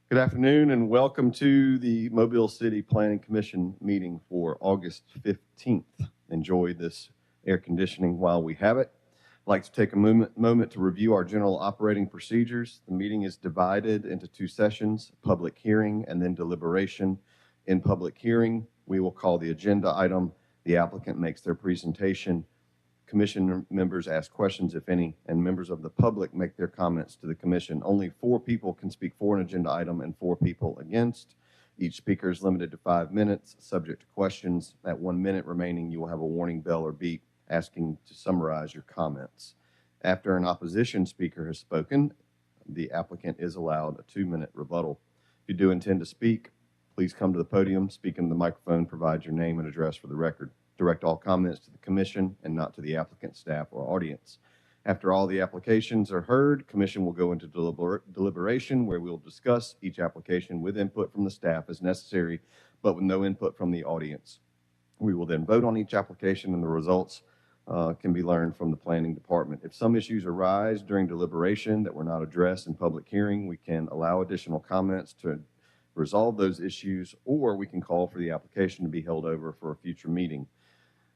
Good afternoon and welcome to the Mobile City Planning Commission meeting for August 15th. Enjoy this air conditioning while we have it. I'd like to take a moment to review our general operating procedures. The meeting is divided into two sessions, public hearing and then deliberation. In public hearing, we will call the agenda item. The applicant makes their presentation. Commission members ask questions, if any, and members of the public make their comments to the commission. Only 4 people can speak for an agenda item and 4 people against. Each speaker is limited to 5 minutes, subject to questions. At 1 minute remaining, you will have a warning bell or beep asking to summarize your comments. After an opposition speaker has spoken, the applicant is allowed a 2-minute rebuttal. If you do intend to speak, please come to the podium, speak into the microphone, provide your name and address for the record. Direct all comments to the commission and not to the applicant, staff, or audience. After all the applications are heard, commission will go into deliberation where we will discuss each application with input from the staff as necessary, but with no input from the audience. We will then vote on each application and the results can be learned from the planning department. If some issues arise during deliberation that were not addressed in public hearing, we can allow additional comments to resolve those issues, or we can call for the application to be held over for a future meeting.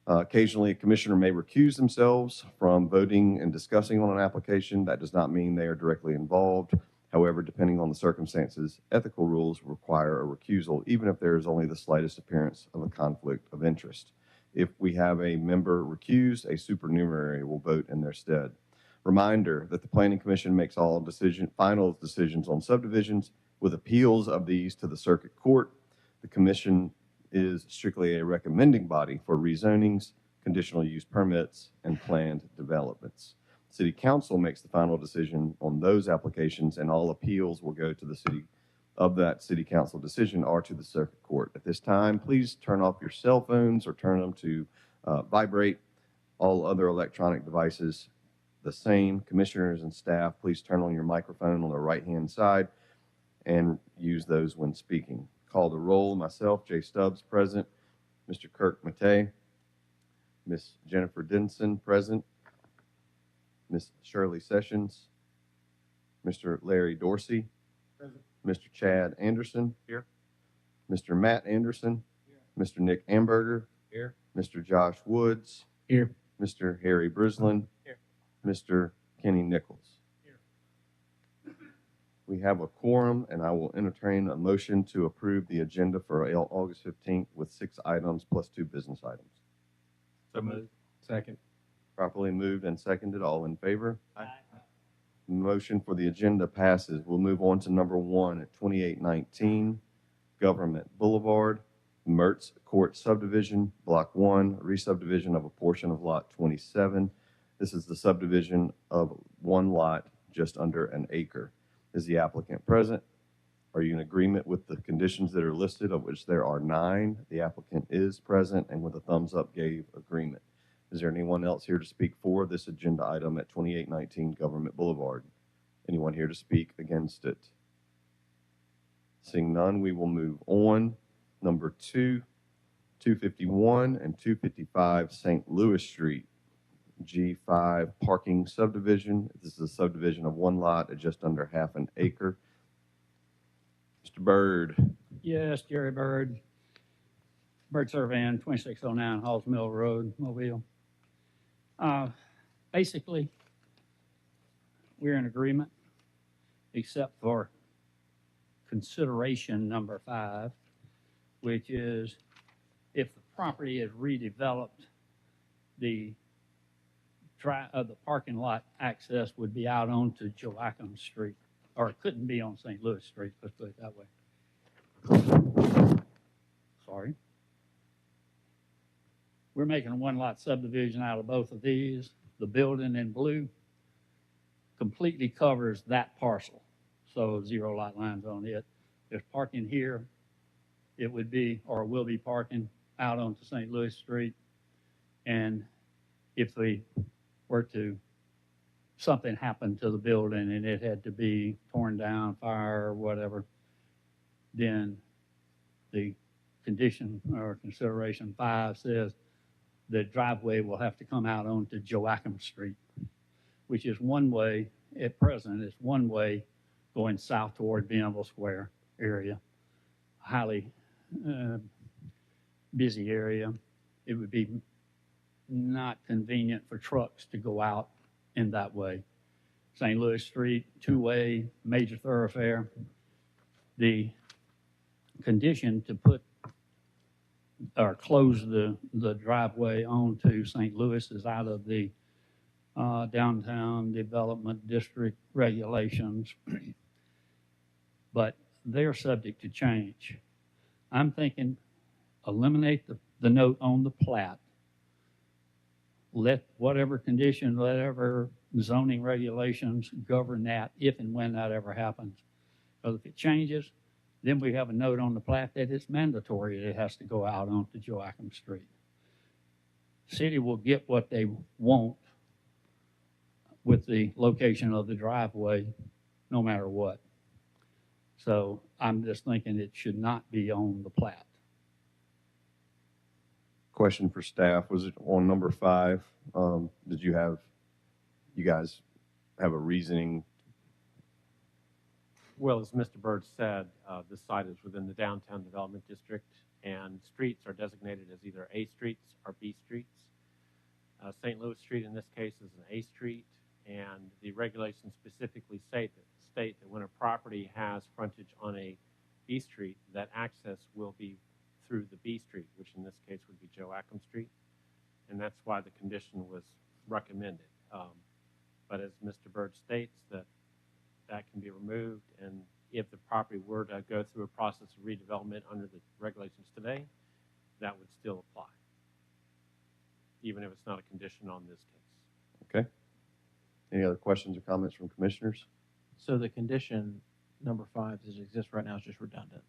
Occasionally, a commissioner may recuse themselves from voting and discussing on an application. That does not mean they are directly involved. However, depending on the circumstances, ethical rules require a recusal, even if there is only the slightest appearance of a conflict of interest. If we have a member recused, a supernumerary will vote in their stead. Reminder that the Planning Commission makes all final decisions on subdivisions with appeals of these to the circuit court. The commission is strictly a recommending body for rezonings, conditional use permits, and planned developments. City Council makes the final decision on those applications, and all appeals will go to the city of that City Council decision or to the circuit court. At this time, please turn off your cell phones or turn them to vibrate. All other electronic devices the same. Commissioners and staff, please turn on your microphone on the right-hand side and use those when speaking. Call the roll. Myself, Jay Stubbs, present. Mr. Kirk Matei. Miss Jennifer Denson, present. Miss Shirley Sessions. Mr. Larry Dorsey. Present. Mr. Chad Anderson. Here. Mr. Matt Anderson. Here. Mr. Nick Amberger. Here. Mr. Josh Woods. Here. Mr. Harry Brislin. Here. Mr. Kenny Nichols. We have a quorum, and I will entertain a motion to approve the agenda for August 15th with 6 items plus 2 business items. So moved. Second. Properly moved and seconded. All in favor? Aye. Motion for the agenda passes. We'll move on to number 1 at 2819 Government Boulevard, Mertz Court Subdivision, Block 1, re-subdivision of a portion of Lot 27. This is the subdivision of one lot just under an acre. Is the applicant present? Are you in agreement with the conditions that are listed, of which there are 9? The applicant is present and with a thumbs up gave agreement. Is there anyone else here to speak for this agenda item at 2819 Government Boulevard? Anyone here to speak against it? Seeing none, we will move on. Number 2, 251 and 255 St. Louis Street. G5 parking subdivision. This is a subdivision of one lot at just under half an acre. Mr. Byrd. Yes, Jerry Byrd. Byrd Surveying, 2609 Halls Mill Road, Mobile. Basically, we're in agreement, except for consideration number 5, which is if the property is redeveloped, the parking lot access would be out onto Joachim Street, or it couldn't be on St. Louis Street, let's put it that way. Sorry. We're making a one-lot subdivision out of both of these. The building in blue completely covers that parcel, so 0 lot lines on it. There's parking here. It would be, or will be, parking out onto St. Louis Street. And if we were to, something happened to the building and it had to be torn down, fire or whatever, then the condition or consideration 5 says the driveway will have to come out onto Joachim Street, which is one way, at present, it's one way going south toward Bienville Square. area, highly busy area. It would be not convenient for trucks to go out in that way. St. Louis Street, two-way, major thoroughfare. The condition to put or close the driveway onto St. Louis is out of the downtown development district regulations, but they're subject to change. I'm thinking eliminate the note on the plat. Let whatever condition, whatever zoning regulations govern that if and when that ever happens. Because if it changes, then we have a note on the plat that it's mandatory that it has to go out onto Joachim Street. City will get what they want with the location of the driveway, no matter what. So I'm just thinking it should not be on the plat. Question for staff, was it on number 5? Did you guys have a reasoning? Well, as Mr. Byrd said, this site is within the downtown development district, and streets are designated as either A streets or B streets. St. Louis Street in this case is an A street, and the regulations specifically state that when a property has frontage on a B street, that access will be through the B street, which in this case would be Joachim Street, and that's why the condition was recommended. But as Mr. Byrd states, that can be removed, and if the property were to go through a process of redevelopment under the regulations today, that would still apply, even if it's not a condition on this case. Okay. Any other questions or comments from commissioners? So the condition number 5 as it exists right now is just redundant,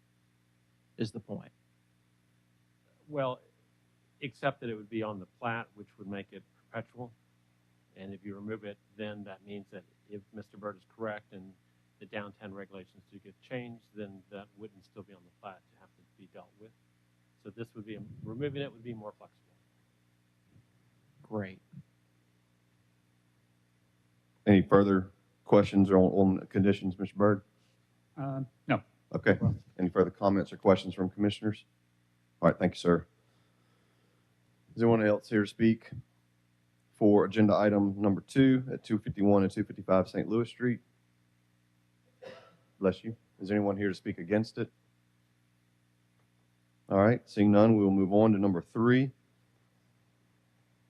is the point. Well, except that it would be on the plat, which would make it perpetual. And if you remove it, then that means that if Mr. Byrd is correct and the downtown regulations do get changed, then that wouldn't still be on the plat to have to be dealt with. So this would be, removing it would be more flexible. Great. Any further questions on the conditions, Mr. Byrd? No. Okay. Well- Any further comments or questions from commissioners? All right, thank you, sir. Is anyone else here to speak for agenda item number 2 at 251 and 255 St. Louis Street? Bless you. Is anyone here to speak against it? All right, seeing none, we will move on to number 3.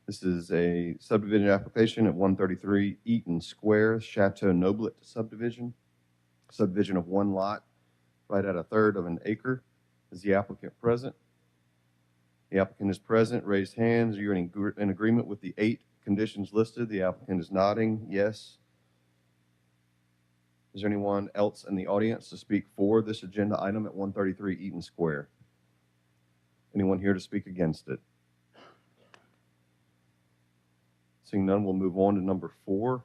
This is a subdivision application at 133 Eaton Square, Chateau Noblet subdivision. Subdivision of one lot, right at 1/3 of an acre. Is the applicant present? The applicant is present. Raised hands. Are you in agreement with the 8 conditions listed? The applicant is nodding. Yes. Is there anyone else in the audience to speak for this agenda item at 133 Eaton Square? Anyone here to speak against it? Seeing none, we'll move on to number 4.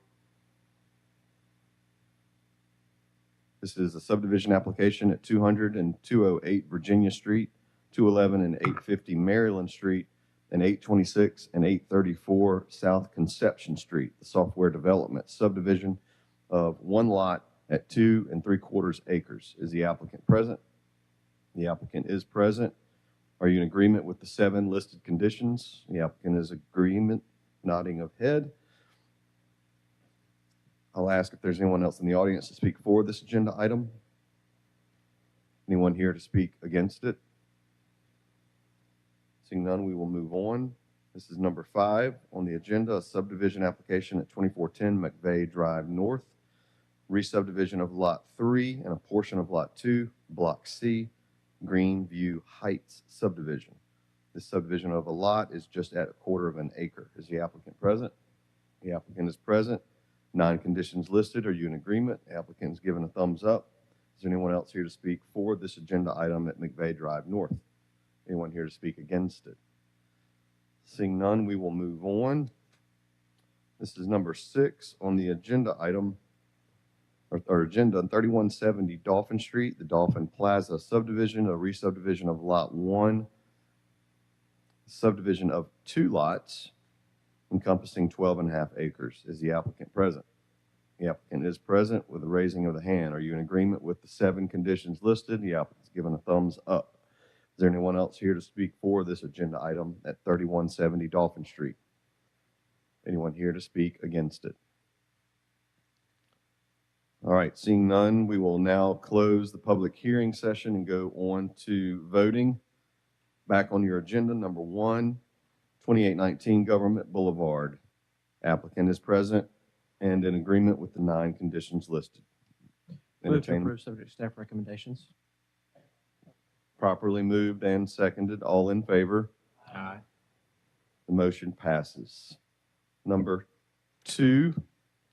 This is a subdivision application at 200 and 208 Virginia Street, 211 and 850 Maryland Street, and 826 and 834 South Conception Street, the software development subdivision of one lot at 2 3/4 acres. Is the applicant present? The applicant is present. Are you in agreement with the 7 listed conditions? The applicant is agreement, nodding of head. I'll ask if there's anyone else in the audience to speak for this agenda item. Anyone here to speak against it? Seeing none, we will move on. This is number 5 on the agenda, a subdivision application at 2410 McVeigh Drive North, re-subdivision of Lot 3 and a portion of Lot 2, Block C, Greenview Heights subdivision. This subdivision of a lot is just at 1/4 of an acre. Is the applicant present? The applicant is present. 9 conditions listed. Are you in agreement? The applicant is given a thumbs up. Is there anyone else here to speak for this agenda item at McVeigh Drive North? Anyone here to speak against it? Seeing none, we will move on. This is number 6 on the agenda item, or agenda 3170 Dolphin Street, the Dolphin Plaza subdivision, a re-subdivision of Lot 1, subdivision of 2 lots encompassing 12.5 acres. Is the applicant present? The applicant is present with a raising of the hand. Are you in agreement with the 7 conditions listed? The applicant's given a thumbs up. Is there anyone else here to speak for this agenda item at 3170 Dolphin Street? Anyone here to speak against it? All right, seeing none, we will now close the public hearing session and go on to voting. Back on your agenda, number 1, 2819 Government Boulevard. Applicant is present and in agreement with the 9 conditions listed. Move to Entertain- approve subject to staff recommendations. Properly moved and seconded. All in favor? Aye. The motion passes. Number 2,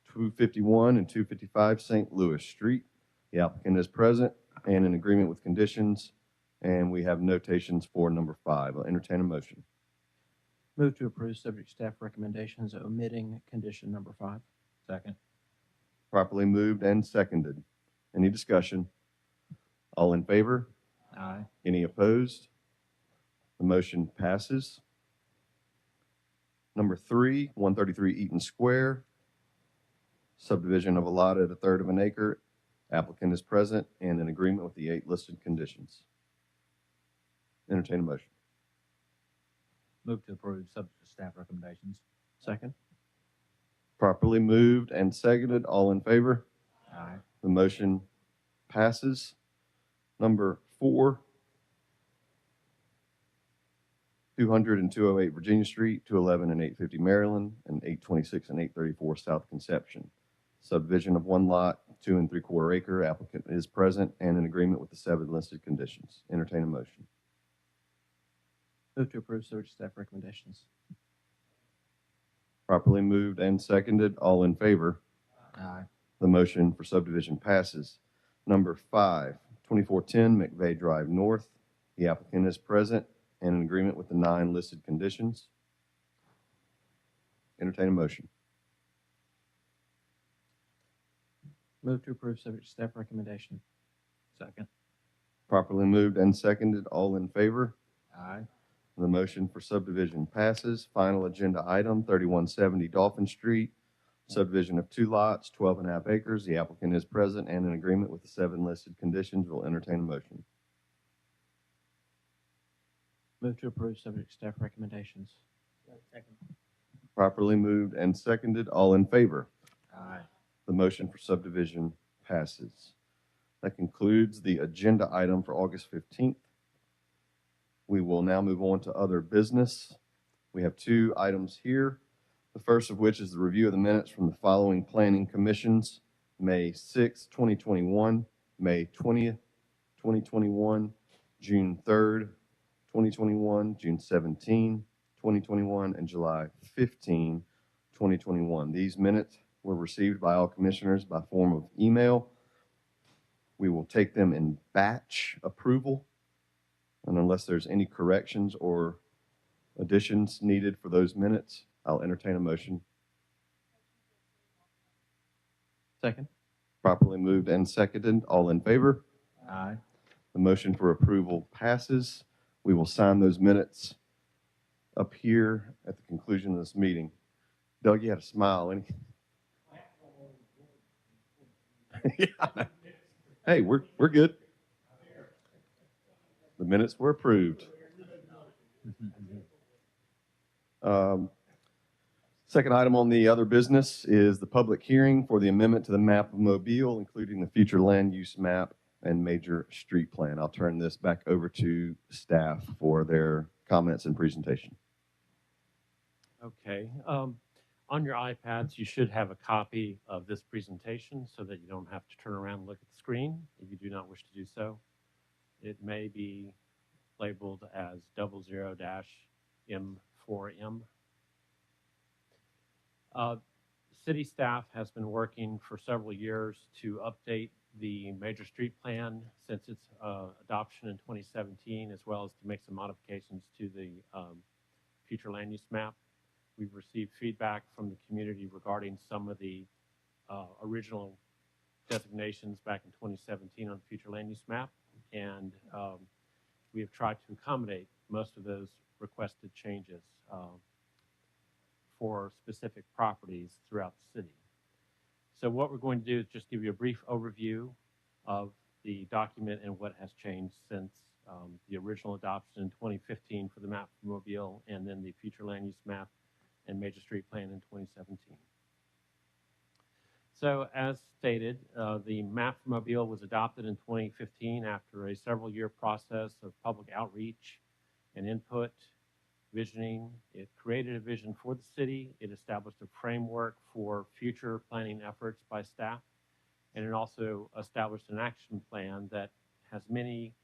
251 and 255 St. Louis Street. The applicant is present and in agreement with conditions, and we have notations for number 5. I'll entertain a motion. Move to approve subject to staff recommendations, omitting condition number 5. Second. Properly moved and seconded. Any discussion? All in favor? Aye. Any opposed? The motion passes. Number 3, 133 Eaton Square, subdivision of a lot at 1/3 of an acre. Applicant is present and in agreement with the 8 listed conditions. Entertain a motion. Move to approve subject to staff recommendations. Second. Properly moved and seconded. All in favor? Aye. The motion passes. Number 4, 200 and 208 Virginia Street, 211 and 850 Maryland, and 826 and 834 South Conception. Subdivision of 1 lot, 2 3/4 acre. Applicant is present and in agreement with the 7 listed conditions. Entertain a motion. Move to approve subject to staff recommendations. Properly moved and seconded. All in favor? Aye. The motion for subdivision passes. Number 5, 2410 McVeigh Drive North. The applicant is present and in agreement with the 9 listed conditions. Entertain a motion. Move to approve subject to staff recommendation. Second. Properly moved and seconded. All in favor? Aye. The motion for subdivision passes. Final agenda item, 3170 Dolphin Street, subdivision of 2 lots, 12.5 acres. The applicant is present and in agreement with the 7 listed conditions. Will entertain a motion. Move to approve subject to staff recommendations. Second. Properly moved and seconded. All in favor? Aye. The motion for subdivision passes. That concludes the agenda item for August 15th. We will now move on to other business. We have 2 items here. The first of which is the review of the minutes from the following planning commissions: May 6, 2021, May 20th, 2021, June 3rd, 2021, June 17, 2021, and July 15, 2021. These minutes were received by all commissioners by form of email. We will take them in batch approval, and unless there's any corrections or additions needed for those minutes, I'll entertain a motion. Second. Properly moved and seconded. All in favor? Aye. The motion for approval passes. We will sign those minutes up here at the conclusion of this meeting. Doug, you had a smile. Yeah. Hey, we're good. The minutes were approved. Second item on the other business is the public hearing for the amendment to the map of Mobile, including the future land use map and major street plan. I'll turn this back over to staff for their comments and presentation. Okay. On your iPads, you should have a copy of this presentation so that you don't have to turn around and look at the screen if you do not wish to do so. It may be labeled as 00-M4M. City staff has been working for several years to update the major street plan since its adoption in 2017, as well as to make some modifications to the future land use map. We've received feedback from the community regarding some of the original designations back in 2017 on the future land use map, and we have tried to accommodate most of those requested changes for specific properties throughout the city. So what we're going to do is just give you a brief overview of the document and what has changed since the original adoption in 2015 for the map for Mobile, and then the future land use map and major street plan in 2017. So as stated, the map for Mobile was adopted in 2015 after a several-year process of public outreach and input, visioning. It created a vision for the city. It established a framework for future planning efforts by staff, and it also established an action plan that has many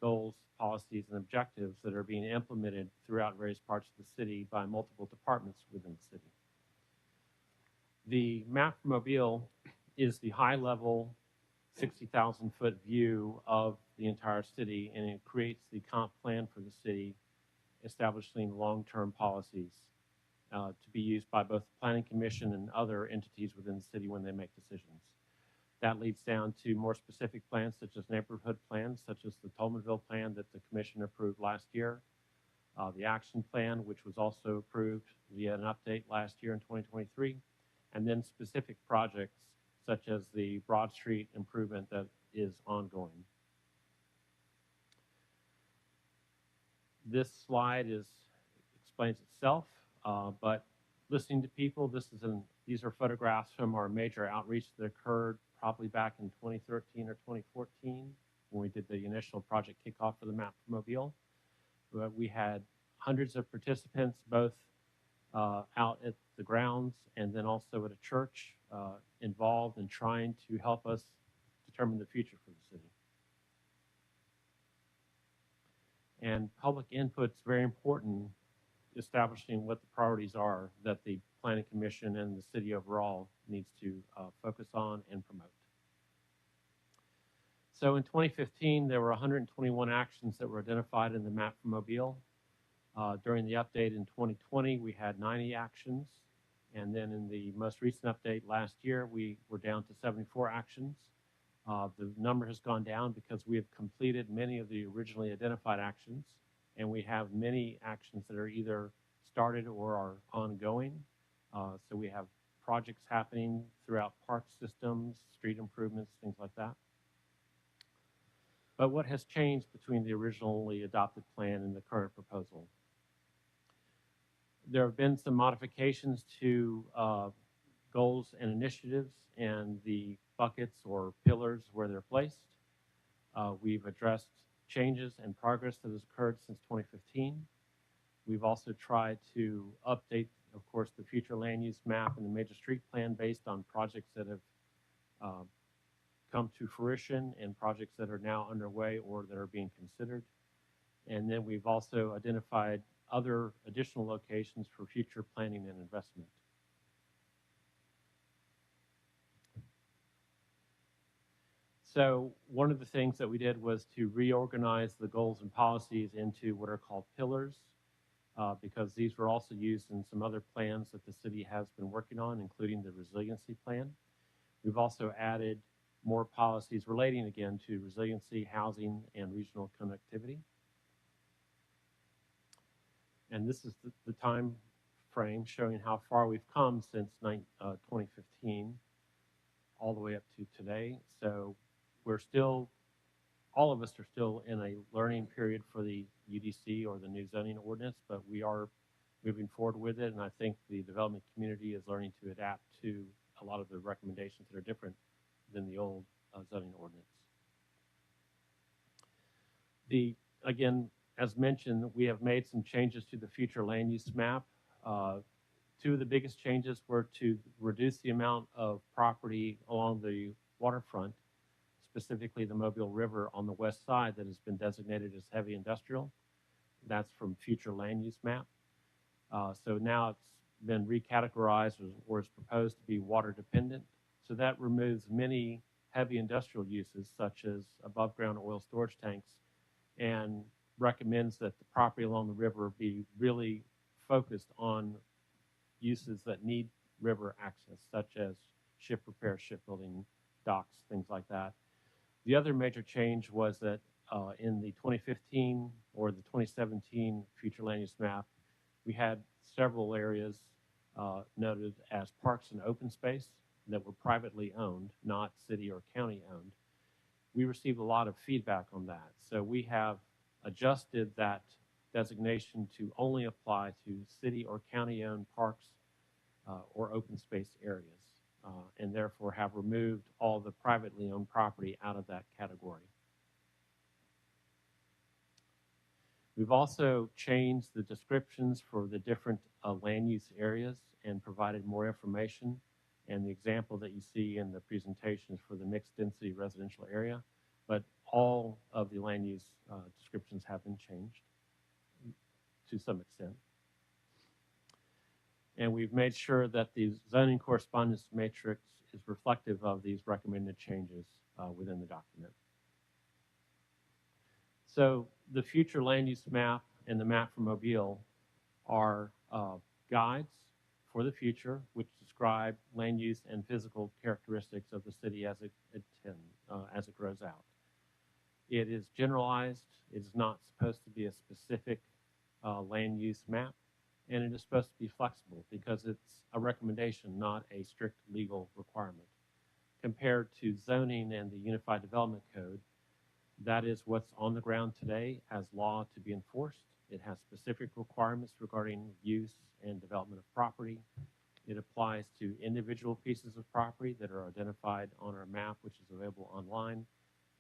goals, policies, and objectives that are being implemented throughout various parts of the city by multiple departments within the city. The map for Mobile is the high-level 60,000-foot view of the entire city, and it creates the comp plan for the city, establishing long-term policies to be used by both the Planning Commission and other entities within the city when they make decisions. That leads down to more specific plans, such as neighborhood plans, such as the Tolmanville plan that the Commission approved last year, the action plan, which was also approved via an update last year in 2023, and then specific projects, such as the Broad Street improvement that is ongoing. This slide explains itself, but listening to people, these are photographs from our major outreach that occurred probably back in 2013 or 2014 when we did the initial project kickoff for the map for Mobile. We had hundreds of participants, both out at the grounds and then also at a church, involved in trying to help us determine the future for the city. And public input's very important, establishing what the priorities are that the Planning Commission and the city overall needs to focus on and promote. So in 2015, there were 121 actions that were identified in the map for Mobile. During the update in 2020, we had 90 actions. And then in the most recent update last year, we were down to 74 actions. The number has gone down because we have completed many of the originally identified actions, and we have many actions that are either started or are ongoing. So we have projects happening throughout park systems, street improvements, things like that. But what has changed between the originally adopted plan and the current proposal? There have been some modifications to goals and initiatives and the buckets or pillars where they're placed. We've addressed changes and progress that has occurred since 2015. We've also tried to update, of course, the future land use map and the major street plan based on projects that have come to fruition and projects that are now underway or that are being considered. And then we've also identified other additional locations for future planning and investment. So one of the things that we did was to reorganize the goals and policies into what are called pillars, because these were also used in some other plans that the city has been working on, including the resiliency plan. We've also added more policies relating again to resiliency, housing, and regional connectivity. And this is the time frame showing how far we've come since 2015 all the way up to today. So we're still, all of us are still in a learning period for the UDC or the new zoning ordinance, but we are moving forward with it. And I think the development community is learning to adapt to a lot of the recommendations that are different than the old zoning ordinance. Again, as mentioned, we have made some changes to the future land use map. Two of the biggest changes were to reduce the amount of property along the waterfront, specifically the Mobile River on the west side that has been designated as heavy industrial. That's from future land use map. So now it's been recategorized or is proposed to be water dependent. So that removes many heavy industrial uses such as above ground oil storage tanks and recommends that the property along the river be really focused on uses that need river access, such as ship repair, shipbuilding, docks, things like that. The other major change was that in the 2015 or the 2017 future land use map, we had several areas noted as parks and open space, that were privately owned, not city or county owned. We received a lot of feedback on that. So we have adjusted that designation to only apply to city or county owned parks or open space areas, and therefore have removed all the privately owned property out of that category. We've also changed the descriptions for the different land use areas and provided more information. And the example that you see in the presentation is for the mixed density residential area, but all of the land use descriptions have been changed to some extent. And we've made sure that the zoning correspondence matrix is reflective of these recommended changes within the document. So the future land use map and the map for Mobile are guides for the future, which describe land use and physical characteristics of the city as it grows out. It is generalized. It is not supposed to be a specific land use map, and it is supposed to be flexible because it's a recommendation, not a strict legal requirement. Compared to zoning and the Unified Development Code, that is what's on the ground today as law to be enforced. It has specific requirements regarding use and development of property. It applies to individual pieces of property that are identified on our map, which is available online.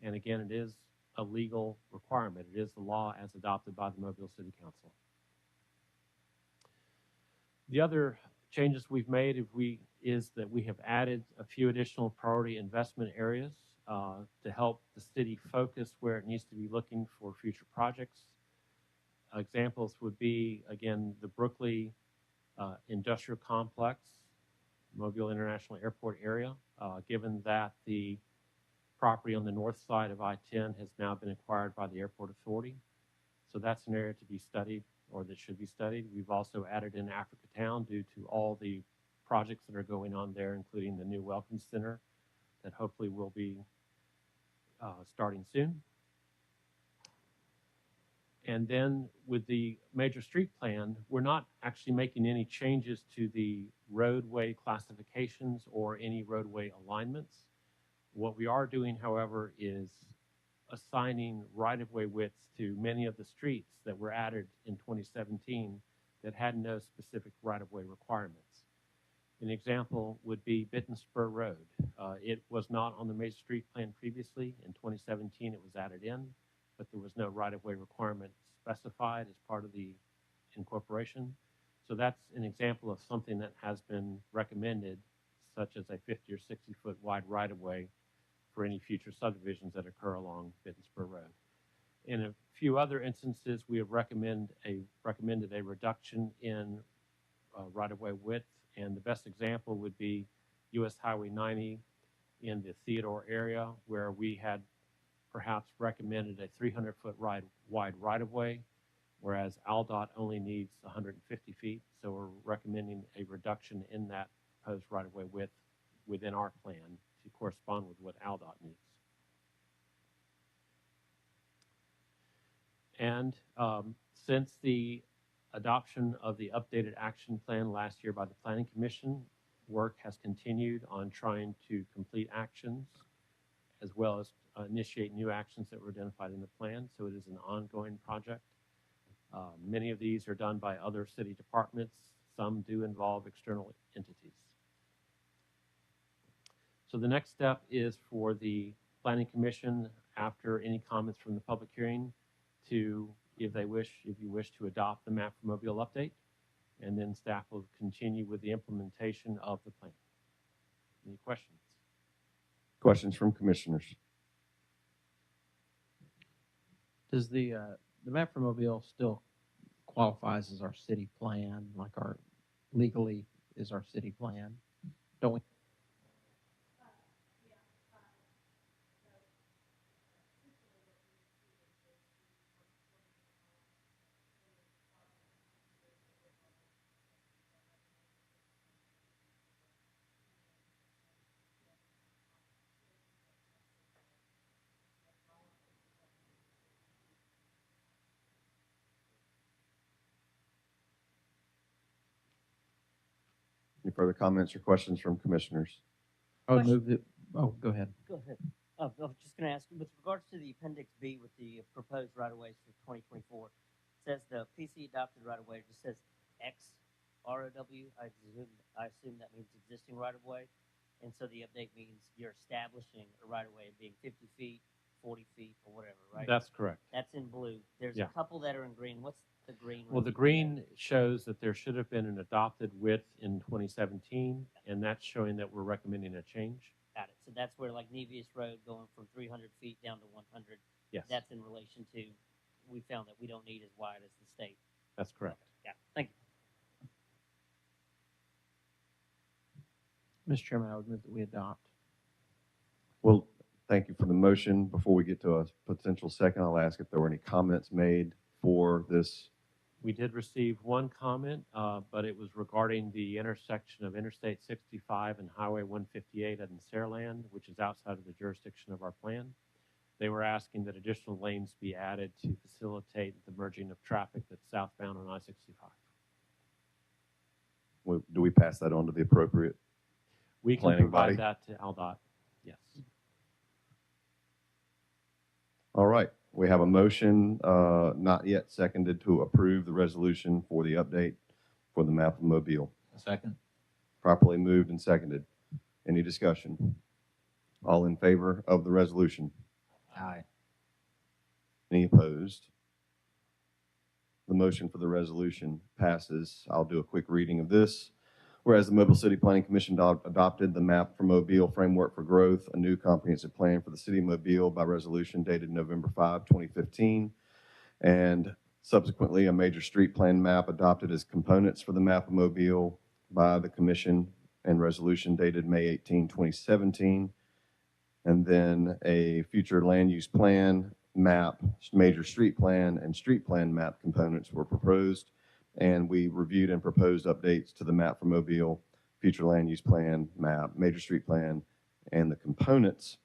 And again, it is a legal requirement. It is the law as adopted by the Mobile City Council. The other changes we've made is that we have added a few additional priority investment areas to help the city focus where it needs to be looking for future projects. Examples would be, again, the Brookley Industrial Complex, Mobile International Airport area, given that the property on the north side of I-10 has now been acquired by the Airport Authority. So that's an area to be studied, or that should be studied. We've also added in Africa Town due to all the projects that are going on there, including the new Welcome Center that hopefully will be starting soon. And then with the major street plan, we're not actually making any changes to the roadway classifications or any roadway alignments. What we are doing, however, is assigning right-of-way widths to many of the streets that were added in 2017 that had no specific right-of-way requirements. An example would be Bitten Spur Road. It was not on the major street plan previously. In 2017, it was added in, but there was no right-of-way requirement specified as part of the incorporation. So that's an example of something that has been recommended, such as a 50 or 60-foot wide right-of-way for any future subdivisions that occur along Bitten Spur Road. In a few other instances, we have recommended a reduction in right-of-way width, and the best example would be US Highway 90 in the Theodore area, where we had perhaps recommended a 300-foot wide right-of-way, whereas ALDOT only needs 150 feet. So we're recommending a reduction in that proposed right-of-way width within our plan to correspond with what ALDOT needs. And since the adoption of the updated action plan last year by the Planning Commission, work has continued on trying to complete actions as well as initiate new actions that were identified in the plan. So it is an ongoing project. Many of these are done by other city departments. Some do involve external entities. So the next step is for the Planning Commission, after any comments from the public hearing, to, if you wish to adopt the map for Mobile update, and then staff will continue with the implementation of the plan. Any questions? Questions from commissioners? Does the map for Mobile still qualifies as our city plan, like our legally is our city plan? Don't we? Any further comments or questions from commissioners? I would Question. move that, oh, go ahead. Go ahead. I was just going to ask, with regards to the Appendix B with the proposed right-of-ways for 2024, it says the PC adopted right-of-way, it just says X ROW. I assume that means existing right-of-way. And so the update means you're establishing a right-of-way being 50 feet, 40 feet, or whatever, right? That's correct. That's in blue. There's Yeah. a couple that are in green. What's the green? Well, the green shows that there should have been an adopted width in 2017, and that's showing that we're recommending a change. Got it. So that's where like Nevius Road going from 300 feet down to 100. Yes, That's in relation to, we found that we don't need as wide as the state. that's correct. Yeah, thank you. Mr. Chairman, I would move that we adopt. Well, thank you for the motion. Before we get to a potential second, I'll ask if there were any comments made for this. We did receive one comment, but it was regarding the intersection of Interstate 65 and Highway 158 in Saraland, which is outside of the jurisdiction of our plan. They were asking that additional lanes be added to facilitate the merging of traffic that's southbound on I-65. Do we pass that on to the appropriate? We can Planning provide body? that to AlDOT, yes. All right, we have a motion, not yet seconded, to approve the resolution for the update for the map of Mobile. Second? Properly moved and seconded. Any discussion? All in favor of the resolution? Aye. Any opposed? The motion for the resolution passes. I'll do a quick reading of this. Whereas the Mobile City Planning Commission adopted the map for Mobile Framework for Growth, a new comprehensive plan for the city of Mobile by resolution dated November 5, 2015, and subsequently a major street plan map adopted as components for the map of Mobile by the commission and resolution dated May 18, 2017, and then a future land use plan map, major street plan, and street plan map components were proposed. And we reviewed and proposed updates to the map for Mobile, future land use plan, map, major street plan, and the components,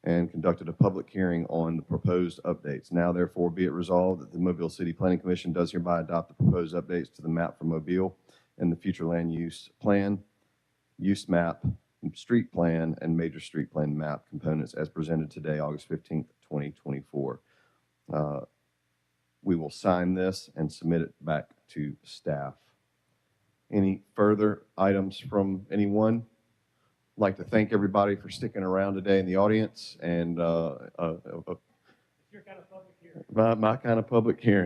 and conducted a public hearing on the proposed updates. Now, therefore, be it resolved that the Mobile City Planning Commission does hereby adopt the proposed updates to the map for Mobile and the future land use plan, use map, street plan, and major street plan map components as presented today, August 15th, 2024. We will sign this and submit it back to staff. Any further items from anyone? I'd like to thank everybody for sticking around today in the audience, and It's your kind of public hearing. my kind of public hearing.